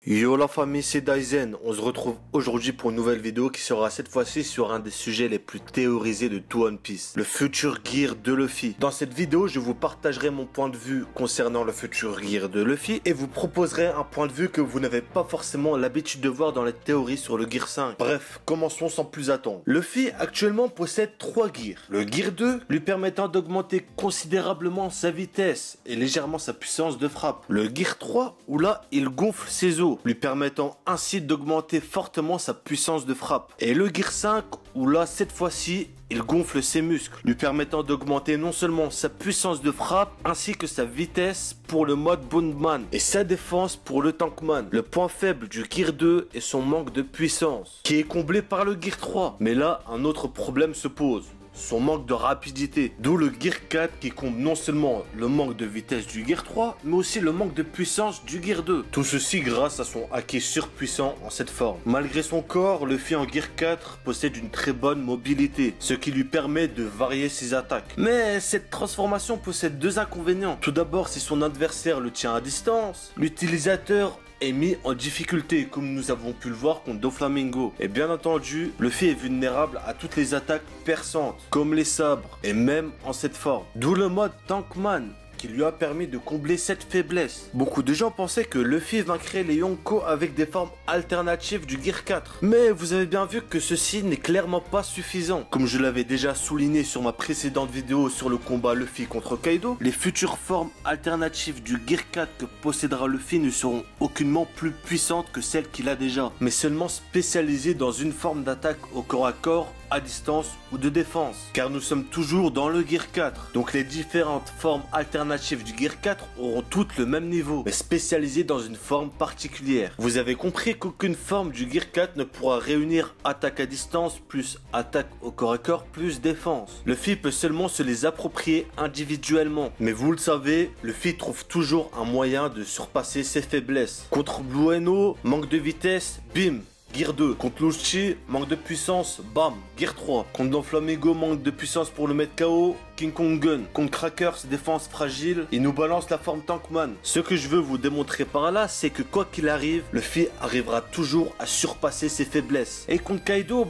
Yo la famille, c'est Daizen. On se retrouve aujourd'hui pour une nouvelle vidéo qui sera cette fois-ci sur un des sujets les plus théorisés de tout One Piece, le futur gear de Luffy. Dans cette vidéo, je vous partagerai mon point de vue concernant le futur gear de Luffy et vous proposerai un point de vue que vous n'avez pas forcément l'habitude de voir dans les théories sur le gear 5. Bref, commençons sans plus attendre. Luffy actuellement possède 3 gears. Le gear 2 lui permettant d'augmenter considérablement sa vitesse et légèrement sa puissance de frappe. Le gear 3 où là il gonfle ses os, lui permettant ainsi d'augmenter fortement sa puissance de frappe. Et le gear 5 où là cette fois-ci il gonfle ses muscles, lui permettant d'augmenter non seulement sa puissance de frappe ainsi que sa vitesse pour le mode Bondman et sa défense pour le Tankman. Le point faible du gear 2 est son manque de puissance qui est comblé par le gear 3. Mais là un autre problème se pose, son manque de rapidité, d'où le gear 4 qui comble non seulement le manque de vitesse du gear 3, mais aussi le manque de puissance du gear 2. Tout ceci grâce à son haki surpuissant en cette forme. Malgré son corps, Luffy en gear 4 possède une très bonne mobilité, ce qui lui permet de varier ses attaques. Mais cette transformation possède deux inconvénients. Tout d'abord, si son adversaire le tient à distance, l'utilisateur est mis en difficulté comme nous avons pu le voir contre Doflamingo. Et bien entendu, Luffy est vulnérable à toutes les attaques perçantes, comme les sabres, et même en cette forme. D'où le mode Tankman, qui lui a permis de combler cette faiblesse. Beaucoup de gens pensaient que Luffy vaincrait les Yonko avec des formes alternatives du Gear 4. Mais vous avez bien vu que ceci n'est clairement pas suffisant. Comme je l'avais déjà souligné sur ma précédente vidéo sur le combat Luffy contre Kaido, les futures formes alternatives du Gear 4 que possédera Luffy ne seront aucunement plus puissantes que celles qu'il a déjà, mais seulement spécialisées dans une forme d'attaque au corps à corps, à distance ou de défense, car nous sommes toujours dans le Gear 4. Donc les différentes formes alternatives du Gear 4 auront toutes le même niveau, mais spécialisées dans une forme particulière. Vous avez compris qu'aucune forme du Gear 4 ne pourra réunir attaque à distance plus attaque au corps à corps plus défense. Luffy peut seulement se les approprier individuellement, mais vous le savez, Luffy trouve toujours un moyen de surpasser ses faiblesses. Contre Blue Eno, manque de vitesse, bim, Gear 2. Contre Lucci, manque de puissance, bam, Gear 3. Contre Doflamingo, manque de puissance pour le mettre KO, King Kong Gun. Contre Crackers, défense fragile, il nous balance la forme Tankman. Ce que je veux vous démontrer par là, c'est que quoi qu'il arrive, Luffy arrivera toujours à surpasser ses faiblesses. Et contre Kaido,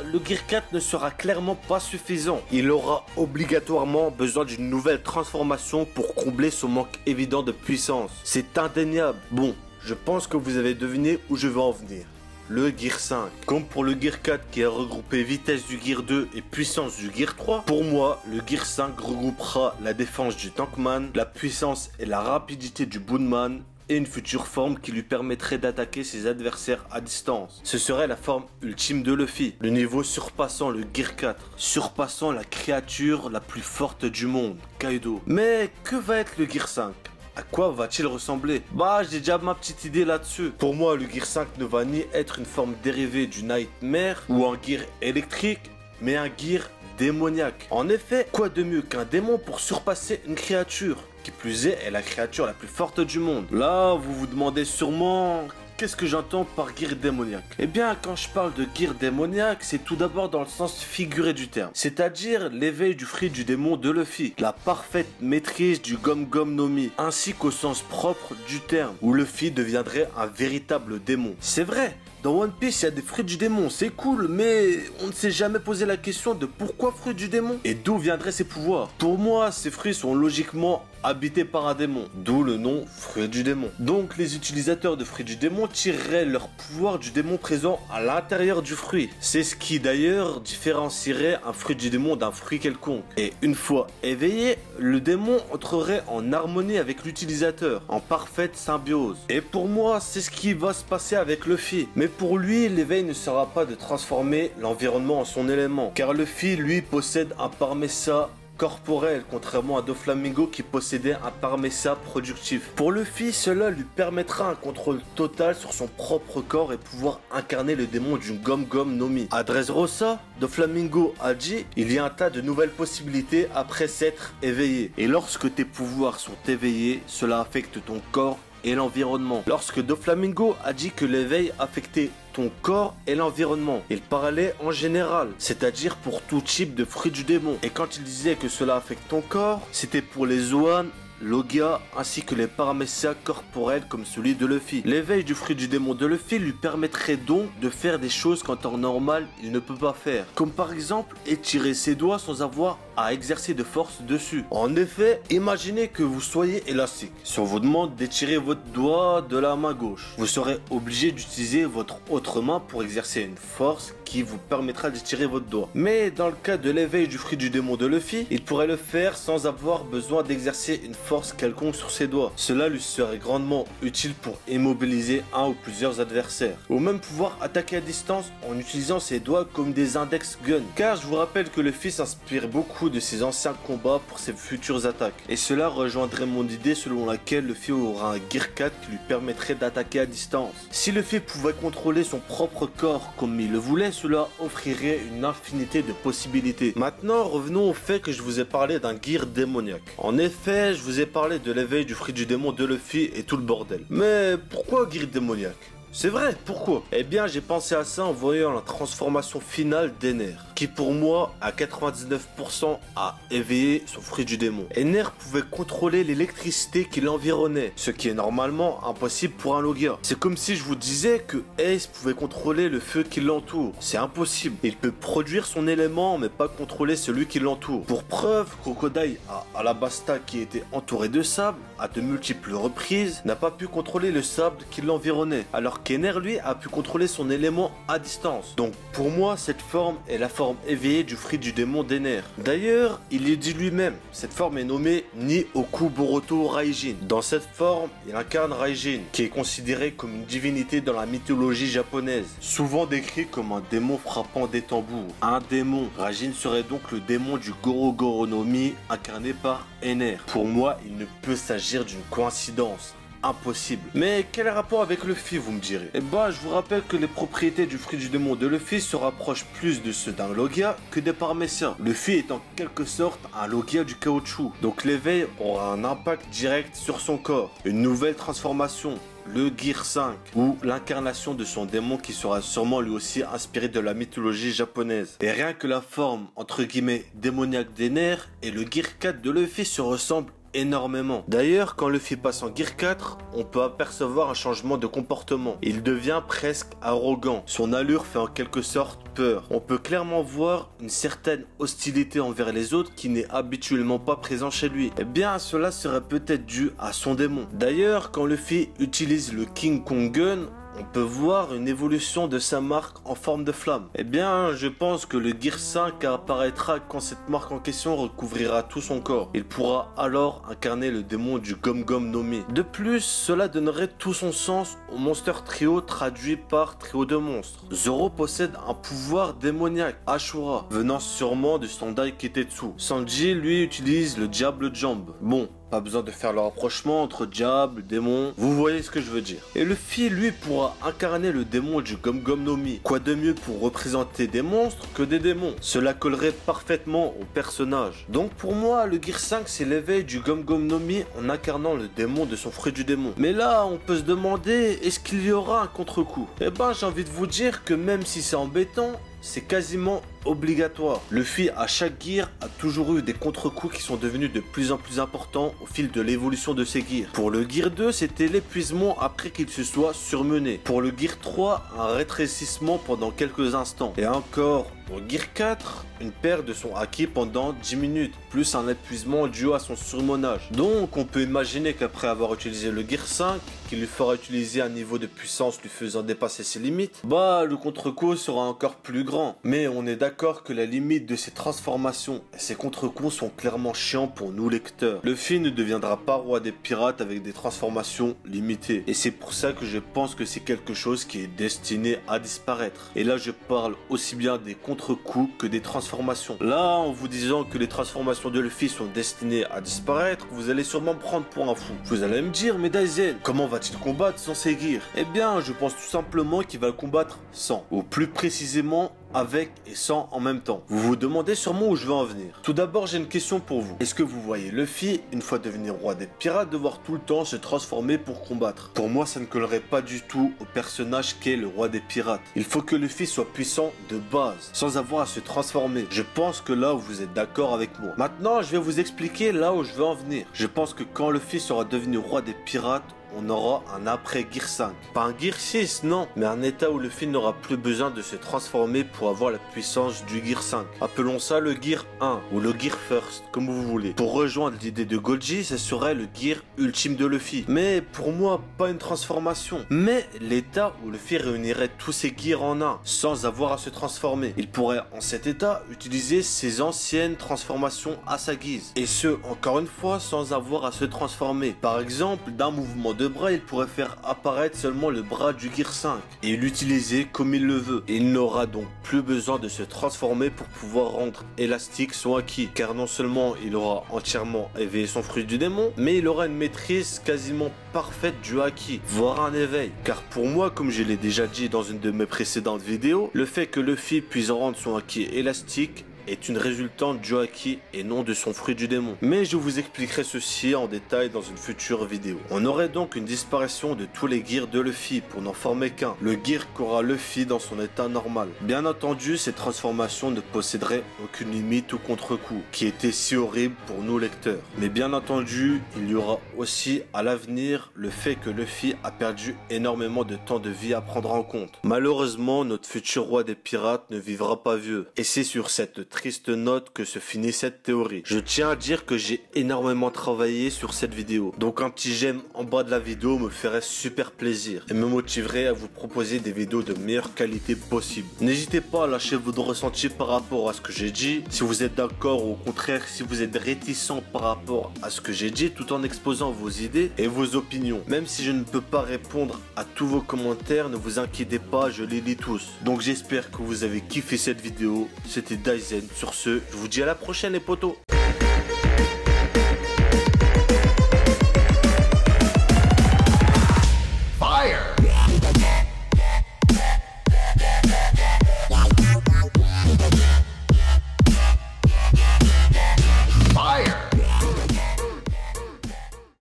le Gear 4 ne sera clairement pas suffisant. Il aura obligatoirement besoin d'une nouvelle transformation pour combler son manque évident de puissance. C'est indéniable. Bon, je pense que vous avez deviné où je veux en venir. Le Gear 5. Comme pour le Gear 4 qui a regroupé vitesse du Gear 2 et puissance du Gear 3, pour moi, le Gear 5 regroupera la défense du Tankman, la puissance et la rapidité du Bondman, et une future forme qui lui permettrait d'attaquer ses adversaires à distance. Ce serait la forme ultime de Luffy, le niveau surpassant le Gear 4, surpassant la créature la plus forte du monde, Kaido. Mais que va être le Gear 5 ? À quoi va-t-il ressembler? J'ai déjà ma petite idée là-dessus. Pour moi, le Gear 5 ne va ni être une forme dérivée du Nightmare ou un Gear électrique, mais un Gear démoniaque. En effet, quoi de mieux qu'un démon pour surpasser une créature? Qui plus est la créature la plus forte du monde. Là, vous vous demandez sûrement... Qu'est-ce que j'entends par gear démoniaque? Eh bien, quand je parle de gear démoniaque, c'est tout d'abord dans le sens figuré du terme. C'est-à-dire l'éveil du fruit du démon de Luffy, la parfaite maîtrise du Gom Gom no Mi, ainsi qu'au sens propre du terme, où Luffy deviendrait un véritable démon. C'est vrai, dans One Piece, il y a des fruits du démon, c'est cool, mais on ne s'est jamais posé la question de pourquoi fruits du démon et d'où viendraient ses pouvoirs. Pour moi, ces fruits sont logiquement habités par un démon, d'où le nom fruits du démon. Donc les utilisateurs de fruits du démon tireraient leur pouvoir du démon présent à l'intérieur du fruit. C'est ce qui d'ailleurs différencierait un fruit du démon d'un fruit quelconque. Et une fois éveillé, le démon entrerait en harmonie avec l'utilisateur, en parfaite symbiose. Et pour moi, c'est ce qui va se passer avec Luffy. Mais pour lui, l'éveil ne sera pas de transformer l'environnement en son élément, car Luffy, lui, possède un parmesa corporel, contrairement à Doflamingo qui possédait un parmesa productif. Pour Luffy, cela lui permettra un contrôle total sur son propre corps et pouvoir incarner le démon du Gom Gom no Mi. À Dressrosa, Doflamingo a dit, il y a un tas de nouvelles possibilités après s'être éveillé. Et lorsque tes pouvoirs sont éveillés, cela affecte ton corps et l'environnement. Lorsque Doflamingo a dit que l'éveil affectait ton corps et l'environnement, il parlait en général, c'est-à-dire pour tout type de fruits du démon. Et quand il disait que cela affecte ton corps, c'était pour les Zoan Logia ainsi que les paramécias corporels comme celui de Luffy. L'éveil du fruit du démon de Luffy lui permettrait donc de faire des choses qu'en temps normal il ne peut pas faire, comme par exemple étirer ses doigts sans avoir à exercer de force dessus. En effet, imaginez que vous soyez élastique. Si on vous demande d'étirer votre doigt de la main gauche, vous serez obligé d'utiliser votre autre main pour exercer une force qui vous permettra d'étirer votre doigt. Mais dans le cas de l'éveil du fruit du démon de Luffy, il pourrait le faire sans avoir besoin d'exercer une force quelconque sur ses doigts. Cela lui serait grandement utile pour immobiliser un ou plusieurs adversaires, ou même pouvoir attaquer à distance en utilisant ses doigts comme des index guns. Car je vous rappelle que Luffy s'inspire beaucoup de ses anciens combats pour ses futures attaques. Et cela rejoindrait mon idée selon laquelle Luffy aura un Gear 4 qui lui permettrait d'attaquer à distance. Si Luffy pouvait contrôler son propre corps comme il le voulait, cela offrirait une infinité de possibilités. Maintenant, revenons au fait que je vous ai parlé d'un Gear démoniaque. En effet, je vous ai parlé de l'éveil du fruit du démon de Luffy et tout le bordel. Mais pourquoi Gear démoniaque ? C'est vrai, pourquoi? Eh bien, j'ai pensé à ça en voyant la transformation finale d'Ener, qui pour moi, à 99%, a éveillé son fruit du démon. Ener pouvait contrôler l'électricité qui l'environnait, ce qui est normalement impossible pour un Logia. C'est comme si je vous disais que Ace pouvait contrôler le feu qui l'entoure. C'est impossible. Il peut produire son élément, mais pas contrôler celui qui l'entoure. Pour preuve, Crocodile à Alabasta, qui était entouré de sable, à de multiples reprises, n'a pas pu contrôler le sable qui l'environnait, alors qu'Ener, lui, a pu contrôler son élément à distance. Donc, pour moi, cette forme est la forme éveillée du fruit du démon d'Ener. D'ailleurs, il est dit lui-même, cette forme est nommée Nioku Boruto Raijin. Dans cette forme, il incarne Raijin, qui est considéré comme une divinité dans la mythologie japonaise, souvent décrit comme un démon frappant des tambours. Un démon. Raijin serait donc le démon du Gorogoro no Mi, incarné par Ener. Pour moi, il ne peut s'agir d'une coïncidence. Impossible. Mais quel rapport avec Luffy, vous me direz? Eh ben, je vous rappelle que les propriétés du fruit du démon de Luffy se rapprochent plus de ceux d'un Logia que des paramécias. Luffy est en quelque sorte un Logia du caoutchouc, donc l'éveil aura un impact direct sur son corps. Une nouvelle transformation, le Gear 5, ou l'incarnation de son démon qui sera sûrement lui aussi inspiré de la mythologie japonaise. Et rien que la forme, entre guillemets, démoniaque d'Ener et le Gear 4 de Luffy se ressemblent énormément. D'ailleurs, quand Luffy passe en Gear 4, on peut apercevoir un changement de comportement. Il devient presque arrogant. Son allure fait en quelque sorte peur. On peut clairement voir une certaine hostilité envers les autres qui n'est habituellement pas présent chez lui. Eh bien, cela serait peut-être dû à son démon. D'ailleurs, quand Luffy utilise le King Kong Gun, on peut voir une évolution de sa marque en forme de flamme. Eh bien, je pense que le Gear 5 apparaîtra quand cette marque en question recouvrira tout son corps. Il pourra alors incarner le démon du Gom Gom no Mi. De plus, cela donnerait tout son sens au Monster Trio traduit par trio de monstres. Zoro possède un pouvoir démoniaque, Ashura, venant sûrement du Sendai Kitetsu. Sanji, lui, utilise le Diable Jambe. Bon, pas besoin de faire le rapprochement entre diable, démon, vous voyez ce que je veux dire. Et Luffy, lui, pourra incarner le démon du Gom Gom no Mi. Quoi de mieux pour représenter des monstres que des démons? Cela collerait parfaitement au personnage. Donc pour moi, le Gear 5, c'est l'éveil du Gom Gom no Mi en incarnant le démon de son fruit du démon. Mais là, on peut se demander, est-ce qu'il y aura un contre-coup? Eh ben, j'ai envie de vous dire que même si c'est embêtant, c'est quasiment obligatoire. Luffy, à chaque gear, a toujours eu des contre-coups qui sont devenus de plus en plus importants au fil de l'évolution de ses gears. Pour le Gear 2, c'était l'épuisement après qu'il se soit surmené. Pour le Gear 3, un rétrécissement pendant quelques instants. Et encore, pour Gear 4, une perte de son haki pendant 10 minutes, plus un épuisement dû à son surmenage. Donc, on peut imaginer qu'après avoir utilisé le Gear 5, qui lui fera utiliser un niveau de puissance lui faisant dépasser ses limites, bah, le contre-coup sera encore plus grand. Mais on est d'accord que la limite de ces transformations et ces contre-coups sont clairement chiants pour nous lecteurs. Luffy ne deviendra pas roi des pirates avec des transformations limitées. Et c'est pour ça que je pense que c'est quelque chose qui est destiné à disparaître. Et là, je parle aussi bien des contre-coups que des transformations. Là, en vous disant que les transformations de Luffy sont destinées à disparaître, vous allez sûrement me prendre pour un fou. Vous allez me dire, mais Daisen, comment va-t-il combattre sans ses gears? Eh bien, je pense tout simplement qu'il va le combattre sans. Ou plus précisément, avec et sans en même temps. Vous vous demandez sûrement où je veux en venir. Tout d'abord, j'ai une question pour vous. Est-ce que vous voyez Luffy, une fois devenu roi des pirates, devoir tout le temps se transformer pour combattre? Pour moi, ça ne collerait pas du tout au personnage qu'est le roi des pirates. Il faut que Luffy soit puissant de base, sans avoir à se transformer. Je pense que là, vous êtes d'accord avec moi. Maintenant, je vais vous expliquer là où je veux en venir. Je pense que quand Luffy sera devenu roi des pirates, on aura un après Gear 5. Pas un Gear 6, non, mais un état où Luffy n'aura plus besoin de se transformer pour avoir la puissance du Gear 5. Appelons ça le Gear 1 ou le Gear First, comme vous voulez. Pour rejoindre l'idée de Golgi, ce serait le Gear ultime de Luffy. Mais pour moi, pas une transformation, mais l'état où Luffy réunirait tous ses gears en un, sans avoir à se transformer. Il pourrait, en cet état, utiliser ses anciennes transformations à sa guise. Et ce, encore une fois, sans avoir à se transformer. Par exemple, d'un mouvement de bras, il pourrait faire apparaître seulement le bras du Gear 5 et l'utiliser comme il le veut. Et il n'aura donc plus besoin de se transformer pour pouvoir rendre élastique son haki, car non seulement il aura entièrement éveillé son fruit du démon, mais il aura une maîtrise quasiment parfaite du haki, voire un éveil. Car pour moi, comme je l'ai déjà dit dans une de mes précédentes vidéos, le fait que Luffy puisse rendre son haki élastique est une résultante du haki et non de son fruit du démon. Mais je vous expliquerai ceci en détail dans une future vidéo. On aurait donc une disparition de tous les gears de Luffy pour n'en former qu'un, le gear qu'aura Luffy dans son état normal. Bien entendu, ces transformations ne posséderaient aucune limite ou contre-coup, qui était si horrible pour nous lecteurs. Mais bien entendu, il y aura aussi à l'avenir le fait que Luffy a perdu énormément de temps de vie à prendre en compte. Malheureusement, notre futur roi des pirates ne vivra pas vieux. Et c'est sur cette triste note que se finit cette théorie. Je tiens à dire que j'ai énormément travaillé sur cette vidéo, donc un petit j'aime en bas de la vidéo me ferait super plaisir et me motiverait à vous proposer des vidéos de meilleure qualité possible. N'hésitez pas à lâcher votre ressenti par rapport à ce que j'ai dit, si vous êtes d'accord ou au contraire si vous êtes réticent par rapport à ce que j'ai dit, tout en exposant vos idées et vos opinions. Même si je ne peux pas répondre à tous vos commentaires, ne vous inquiétez pas, je les lis tous. Donc j'espère que vous avez kiffé cette vidéo. C'était Daizen. Sur ce, je vous dis à la prochaine les potos.